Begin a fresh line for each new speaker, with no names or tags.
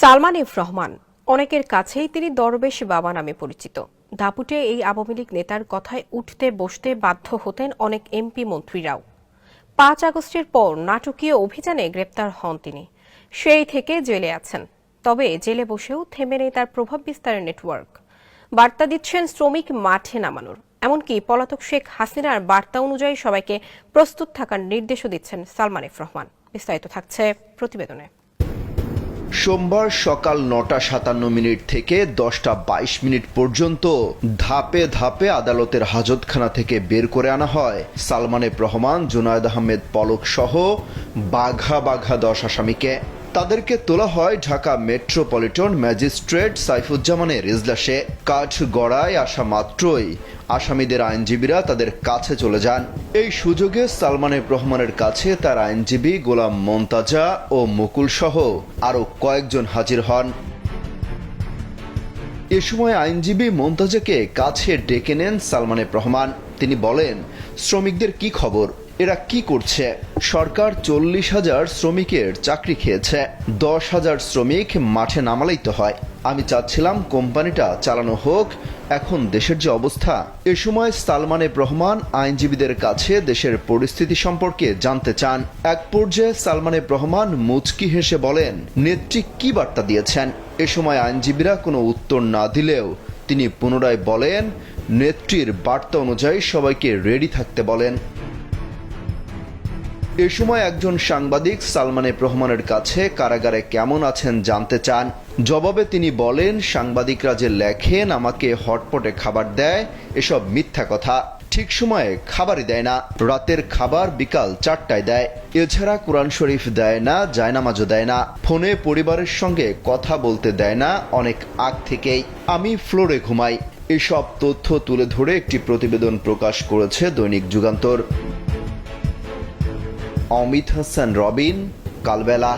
Salman F Rahman অনেকের কাছেই তিনি দরবেশ বাবা নামে পরিচিত। দাপুটে এই আওয়ামী লীগ নেতার কথায় উঠতে বসতে বাধ্য হতেন অনেক এমপি মন্ত্রীরাও। ৫ আগস্টের পর নাটকীয় অভিযানে গ্রেপ্তার হন তিনি। সেই থেকে জেলে আছেন। তবে জেলে বসেও থেমে নেই তার প্রভাব বিস্তারের নেটওয়ার্ক। বার্তা দিচ্ছেন শ্রমিক মাঠে নামানোর, এমনকি পলাতক শেখ হাসিনার বার্তা অনুযায়ী সবাইকে প্রস্তুত থাকার নির্দেশও দিচ্ছেন সালমান এফ রহমান। বিস্তারিত থাকছে প্রতিবেদনে।
সোমবার সকাল ৯টা ৫৭ থেকে ১০টা ২২ পর্যন্ত ধাপে ধাপে আদালতের হাজতখানা থেকে বের করে আনা হয় সালমান এফ রহমান, জুনায়েদ আহমেদ পলক সহ বাঘা বাঘা ১০ আসামিকে। তাদেরকে তোলা হয় ঢাকা মেট্রোপলিটন ম্যাজিস্ট্রেট সাইফুজ্জামানের এজলাসে। কাঠগড়ায় আসা মাত্রই আসামিদের আইনজীবীরা তাদের কাছে চলে যান। এই সুযোগে সালমান এফ রহমানের কাছে তার আইনজীবী গোলাম মন্তাজা ও মুকুল সহ আরো কয়েকজন হাজির হন। এ সময় আইনজীবী মন্তাজাকে কাছে ডেকে নেন সালমান এফ রহমান। তিনি বলেন, শ্রমিকদের কি খবর, এরা কি করছে? সরকার ৪০,০০০ শ্রমিকের চাকরি খেয়েছে, ১০,০০০ শ্রমিক মাঠে নামালেই তো হয়। আমি চাচ্ছিলাম কোম্পানিটা চালানো হোক, এখন দেশের যে অবস্থা। এ সময় সালমান এফ রহমান আইনজীবীদের কাছে দেশের পরিস্থিতি সম্পর্কে জানতে চান। এক পর্যায়ে সালমান এফ রহমান মুচকি হেসে বলেন, নেত্রী কি বার্তা দিয়েছেন? এ সময় আইনজীবীরা কোনো উত্তর না দিলেও তিনি পুনরায় বলেন, নেত্রীর বার্তা অনুযায়ী সবাইকে রেডি থাকতে বলেন। এ সময় একজন সাংবাদিক সালমান এফ রহমানের কাছে কারাগারে কেমন আছেন জানতে চান। জবাবে তিনি বলেন, সাংবাদিকরা যে লেখেন আমাকে হটপটে খাবার দেয়, এসব মিথ্যা কথা। ঠিক সময়ে খাবারই দেয় না, রাতের খাবার বিকাল ৪টায় দেয়। এছাড়া কোরআন শরীফ দেয় না, জায়নামাজও দেয় না, ফোনে পরিবারের সঙ্গে কথা বলতে দেয় না অনেক আগ থেকেই। আমি ফ্লোরে ঘুমাই। এসব তথ্য তুলে ধরে একটি প্রতিবেদন প্রকাশ করেছে দৈনিক যুগান্তর। অমিত হাসান রবিন, কালবেলা।